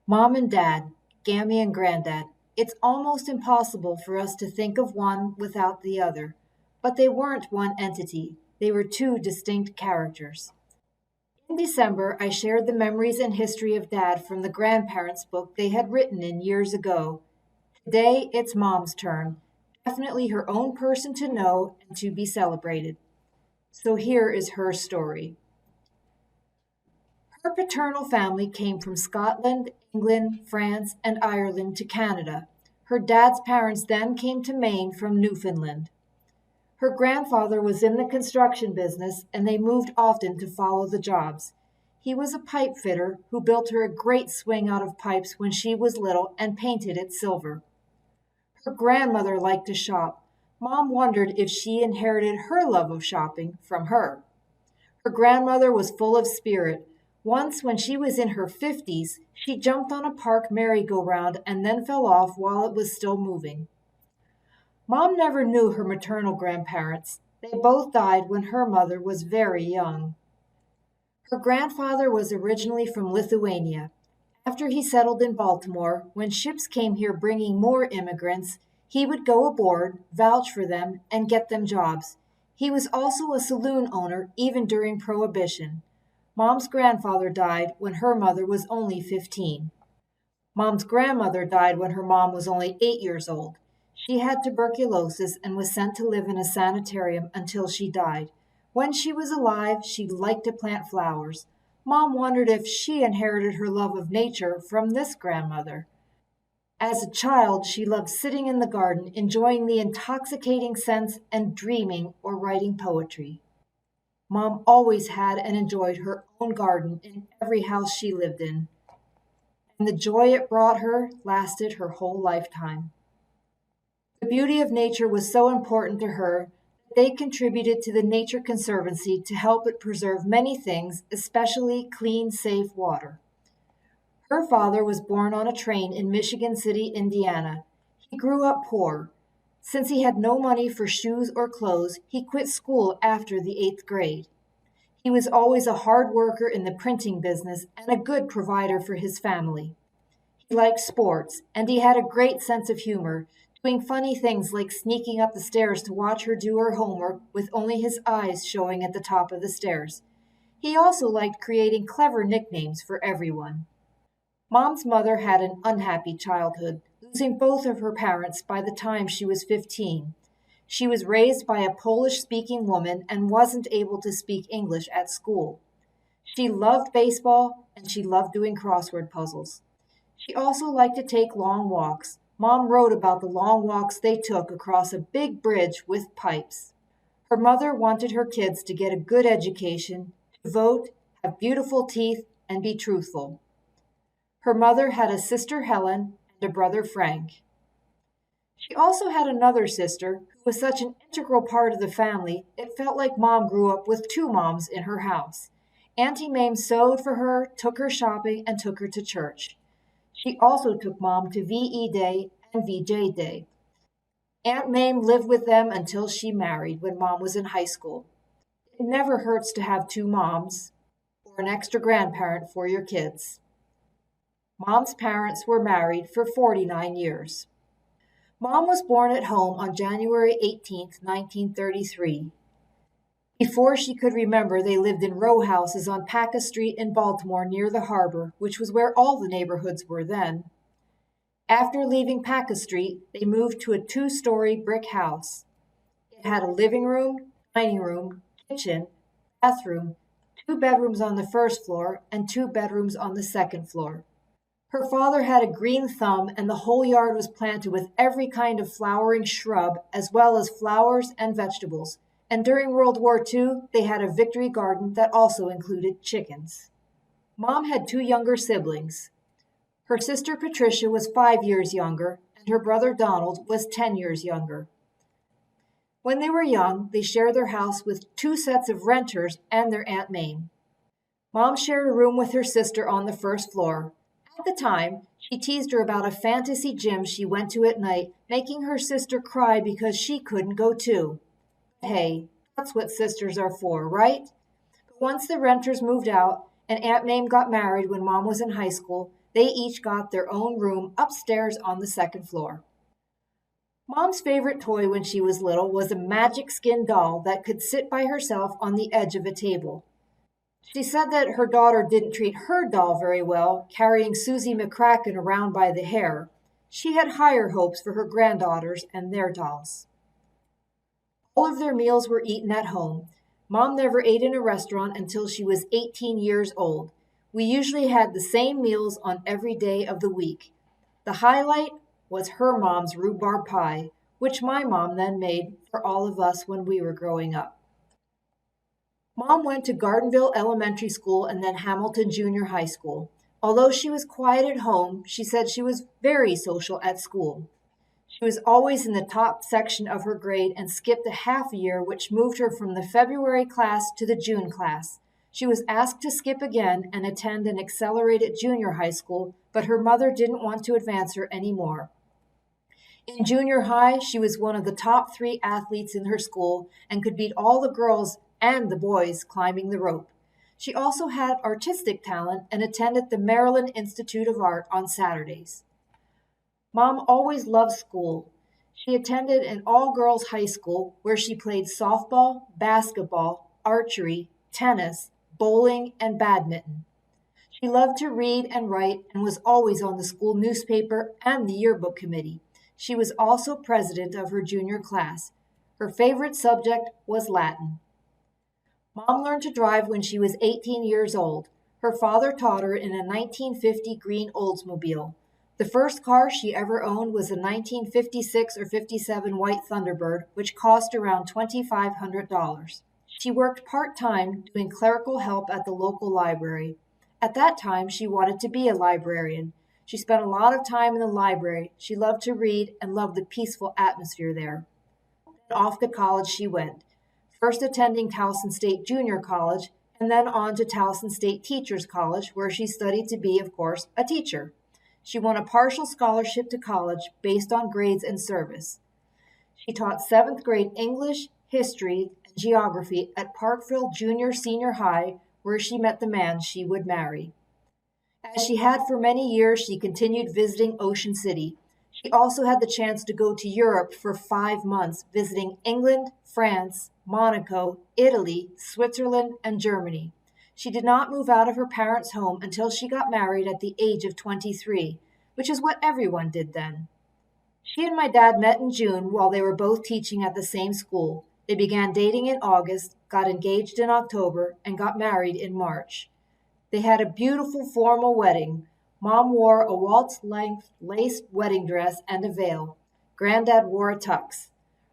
Mom and Dad, Gammy and Granddad. It's almost impossible for us to think of one without the other. But they weren't one entity, they were two distinct characters. In December, I shared the memories and history of Dad from the grandparents' book they had written in years ago. Today, it's Mom's turn. Definitely her own person to know and to be celebrated. So here is her story. Her paternal family came from Scotland, England, France, and Ireland to Canada. Her dad's parents then came to Maine from Newfoundland. Her grandfather was in the construction business and they moved often to follow the jobs. He was a pipe fitter who built her a great swing out of pipes when she was little and painted it silver. Her grandmother liked to shop. Mom wondered if she inherited her love of shopping from her. Her grandmother was full of spirit. Once, when she was in her 50s, she jumped on a park merry-go-round and then fell off while it was still moving. Mom never knew her maternal grandparents. They both died when her mother was very young. Her grandfather was originally from Lithuania. After he settled in Baltimore, when ships came here bringing more immigrants, he would go aboard, vouch for them, and get them jobs. He was also a saloon owner even during Prohibition. Mom's grandfather died when her mother was only 15. Mom's grandmother died when her mom was only 8 years old. She had tuberculosis and was sent to live in a sanitarium until she died. When she was alive, she liked to plant flowers. Mom wondered if she inherited her love of nature from this grandmother. As a child, she loved sitting in the garden, enjoying the intoxicating scents and dreaming or writing poetry. Mom always had and enjoyed her own garden in every house she lived in, and the joy it brought her lasted her whole lifetime. The beauty of nature was so important to her that they contributed to the Nature Conservancy to help it preserve many things, especially clean, safe water. Her father was born on a train in Michigan City, Indiana. He grew up poor. Since he had no money for shoes or clothes, he quit school after the 8th grade. He was always a hard worker in the printing business and a good provider for his family. He liked sports, and he had a great sense of humor, doing funny things like sneaking up the stairs to watch her do her homework with only his eyes showing at the top of the stairs. He also liked creating clever nicknames for everyone. Mom's mother had an unhappy childhood, losing both of her parents by the time she was 15. She was raised by a Polish-speaking woman and wasn't able to speak English at school. She loved baseball and she loved doing crossword puzzles. She also liked to take long walks. Mom wrote about the long walks they took across a big bridge with pipes. Her mother wanted her kids to get a good education, to vote, have beautiful teeth, and be truthful. Her mother had a sister, Helen, and a brother, Frank. She also had another sister who was such an integral part of the family, it felt like Mom grew up with two moms in her house. Auntie Mame sewed for her, took her shopping, and took her to church. She also took Mom to VE Day and VJ Day. Aunt Mame lived with them until she married when Mom was in high school. It never hurts to have two moms or an extra grandparent for your kids. Mom's parents were married for 49 years. Mom was born at home on January 18, 1933. Before she could remember, they lived in row houses on Paca Street in Baltimore near the harbor, which was where all the neighborhoods were then. After leaving Paca Street, they moved to a 2-story brick house. It had a living room, dining room, kitchen, bathroom, 2 bedrooms on the first floor, and 2 bedrooms on the second floor. Her father had a green thumb, and the whole yard was planted with every kind of flowering shrub, as well as flowers and vegetables. And during World War II, they had a victory garden that also included chickens. Mom had 2 younger siblings. Her sister Patricia was 5 years younger, and her brother Donald was 10 years younger. When they were young, they shared their house with 2 sets of renters and their Aunt Mame. Mom shared a room with her sister on the first floor. At the time, she teased her about a fantasy gym she went to at night, making her sister cry because she couldn't go too. Hey, that's what sisters are for, right? But once the renters moved out and Aunt Mame got married when Mom was in high school, they each got their own room upstairs on the second floor. Mom's favorite toy when she was little was a magic skin doll that could sit by herself on the edge of a table. She said that her daughter didn't treat her doll very well, carrying Susie McCracken around by the hair. She had higher hopes for her granddaughters and their dolls. All of their meals were eaten at home. Mom never ate in a restaurant until she was 18 years old. We usually had the same meals on every day of the week. The highlight was her mom's rhubarb pie, which my mom then made for all of us when we were growing up. Mom went to Gardenville Elementary School and then Hamilton Junior High School. Although she was quiet at home, she said she was very social at school. She was always in the top section of her grade and skipped a half year, which moved her from the February class to the June class. She was asked to skip again and attend an accelerated junior high school, but her mother didn't want to advance her anymore. In junior high, she was one of the top 3 athletes in her school and could beat all the girls and the boys climbing the rope. She also had artistic talent and attended the Maryland Institute of Art on Saturdays. Mom always loved school. She attended an all-girls high school where she played softball, basketball, archery, tennis, bowling, and badminton. She loved to read and write and was always on the school newspaper and the yearbook committee. She was also president of her junior class. Her favorite subject was Latin. Mom learned to drive when she was 18 years old. Her father taught her in a 1950 green Oldsmobile. The first car she ever owned was a 1956 or 57 white Thunderbird, which cost around $2,500. She worked part-time doing clerical help at the local library. At that time, she wanted to be a librarian. She spent a lot of time in the library. She loved to read and loved the peaceful atmosphere there. Then off to college she went, first attending Towson State Junior College, and then on to Towson State Teachers College, where she studied to be, of course, a teacher. She won a partial scholarship to college based on grades and service. She taught 7th grade English, history, and geography at Parkville Junior Senior High, where she met the man she would marry. As she had for many years, she continued visiting Ocean City. She also had the chance to go to Europe for 5 months, visiting England, France, Monaco, Italy, Switzerland, and Germany. She did not move out of her parents' home until she got married at the age of 23, which is what everyone did then. She and my dad met in June while they were both teaching at the same school. They began dating in August, got engaged in October, and got married in March. They had a beautiful formal wedding. Mom wore a waltz-length lace wedding dress and a veil. Granddad wore a tux.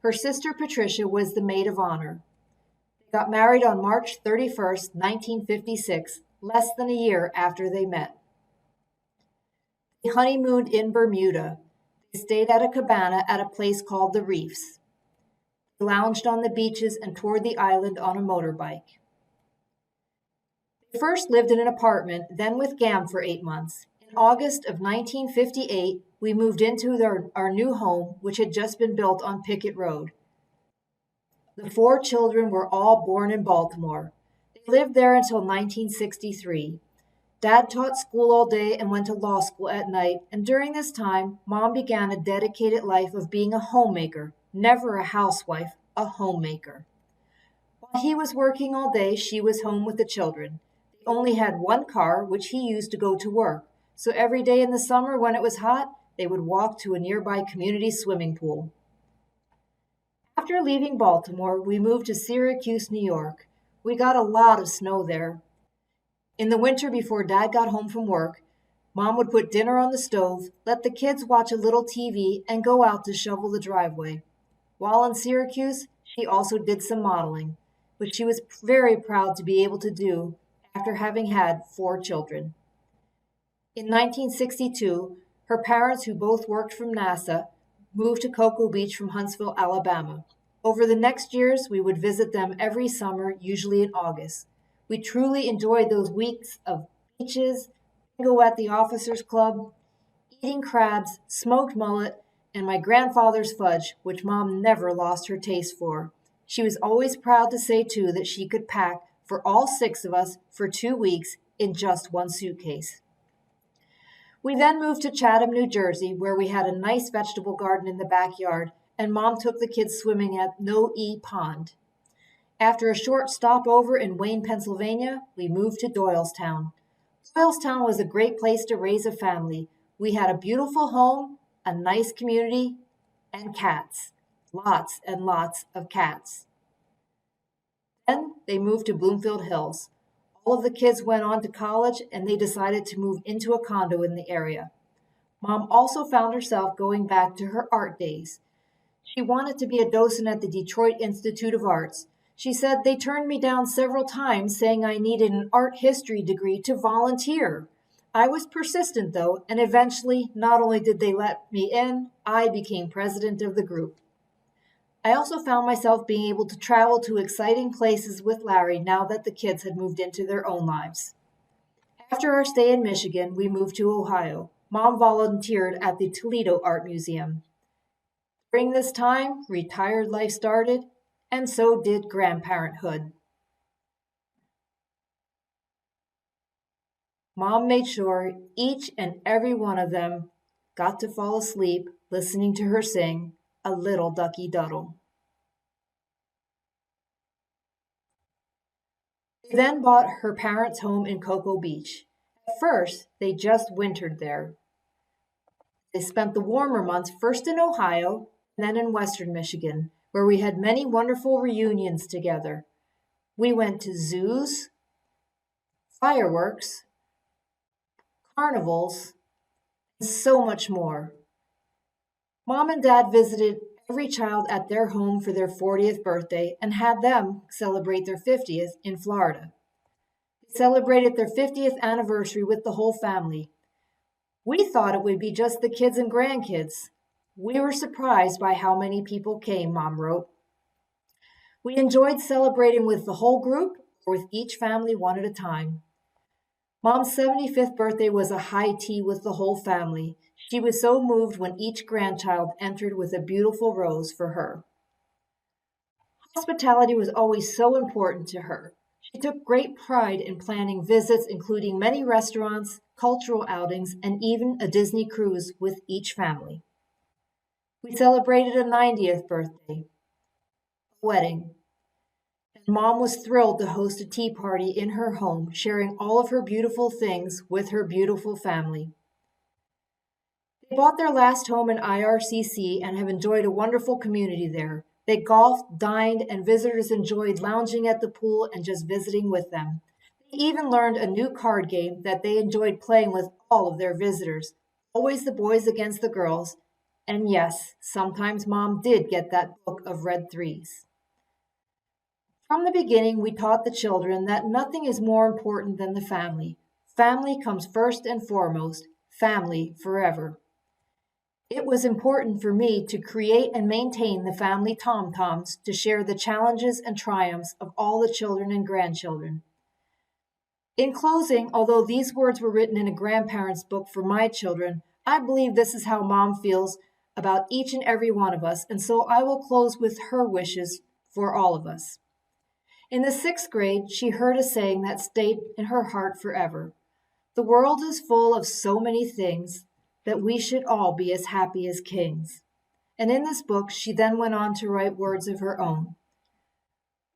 Her sister Patricia was the maid of honor. They got married on March 31st, 1956, less than a year after they met. They honeymooned in Bermuda. They stayed at a cabana at a place called the Reefs. They lounged on the beaches and toured the island on a motorbike. They first lived in an apartment, then with Gam for 8 months. In August of 1958, we moved into our new home, which had just been built on Pickett Road. The 4 children were all born in Baltimore. They lived there until 1963. Dad taught school all day and went to law school at night, and during this time, Mom began a dedicated life of being a homemaker, never a housewife, a homemaker. While he was working all day, she was home with the children. They only had 1 car, which he used to go to work, so every day in the summer when it was hot, they would walk to a nearby community swimming pool. After leaving Baltimore, we moved to Syracuse, New York. We got a lot of snow there. In the winter before Dad got home from work, Mom would put dinner on the stove, let the kids watch a little TV, and go out to shovel the driveway. While in Syracuse, she also did some modeling, which she was very proud to be able to do after having had 4 children. In 1962, her parents, who both worked from NASA, moved to Cocoa Beach from Huntsville, Alabama. Over the next years, we would visit them every summer, usually in August. We truly enjoyed those weeks of beaches, bingo at the Officers Club, eating crabs, smoked mullet, and my grandfather's fudge, which Mom never lost her taste for. She was always proud to say, too, that she could pack for all 6 of us for 2 weeks, in just one suitcase. We then moved to Chatham, New Jersey, where we had a nice vegetable garden in the backyard, and Mom took the kids swimming at Noe Pond. After a short stopover in Wayne, Pennsylvania, we moved to Doylestown. Doylestown was a great place to raise a family. We had a beautiful home, a nice community, and cats. Lots and lots of cats. Then they moved to Bloomfield Hills. All of the kids went on to college and they decided to move into a condo in the area. Mom also found herself going back to her art days. She wanted to be a docent at the Detroit Institute of Arts. She said they turned me down several times saying I needed an art history degree to volunteer. I was persistent though, and eventually not only did they let me in, I became president of the group. I also found myself being able to travel to exciting places with Larry now that the kids had moved into their own lives. After our stay in Michigan, we moved to Ohio. Mom volunteered at the Toledo Art Museum. During this time, retired life started, and so did grandparenthood. Mom made sure each and every one of them got to fall asleep listening to her sing A Little Ducky Duddle. They then bought her parents' home in Cocoa Beach. At first, they just wintered there. They spent the warmer months first in Ohio and then in western Michigan, where we had many wonderful reunions together. We went to zoos, fireworks, carnivals, and so much more. Mom and Dad visited every child at their home for their 40th birthday and had them celebrate their 50th in Florida. They celebrated their 50th anniversary with the whole family. We thought it would be just the kids and grandkids. We were surprised by how many people came, Mom wrote. We enjoyed celebrating with the whole group or with each family one at a time. Mom's 75th birthday was a high tea with the whole family. She was so moved when each grandchild entered with a beautiful rose for her. Hospitality was always so important to her. She took great pride in planning visits, including many restaurants, cultural outings, and even a Disney cruise with each family. We celebrated a 90th birthday, a wedding, and Mom was thrilled to host a tea party in her home, sharing all of her beautiful things with her beautiful family. They bought their last home in IRCC and have enjoyed a wonderful community there. They golfed, dined, and visitors enjoyed lounging at the pool and just visiting with them. They even learned a new card game that they enjoyed playing with all of their visitors, always the boys against the girls. And yes, sometimes Mom did get that book of red threes. From the beginning, we taught the children that nothing is more important than the family. Family comes first and foremost, family forever. It was important for me to create and maintain the family tom-toms to share the challenges and triumphs of all the children and grandchildren. In closing, although these words were written in a grandparent's book for my children, I believe this is how Mom feels about each and every one of us, and so I will close with her wishes for all of us. In the 6th grade, she heard a saying that stayed in her heart forever. The world is full of so many things that we should all be as happy as kings. And in this book, she then went on to write words of her own.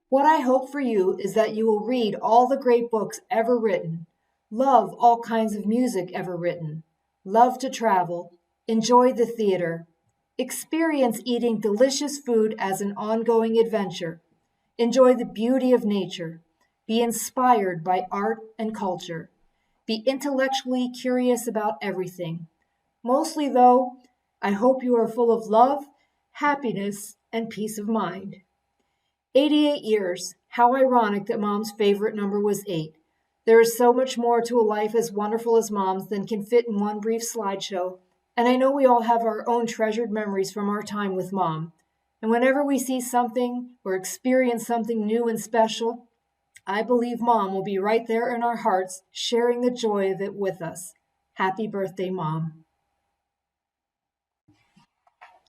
What I hope for you is that you will read all the great books ever written, love all kinds of music ever written, love to travel, enjoy the theater, experience eating delicious food as an ongoing adventure, enjoy the beauty of nature, be inspired by art and culture, be intellectually curious about everything. Mostly, though, I hope you are full of love, happiness, and peace of mind. 88 years. How ironic that Mom's favorite number was 8. There is so much more to a life as wonderful as Mom's than can fit in one brief slideshow, and I know we all have our own treasured memories from our time with Mom. And whenever we see something or experience something new and special, I believe Mom will be right there in our hearts, sharing the joy of it with us. Happy birthday, Mom.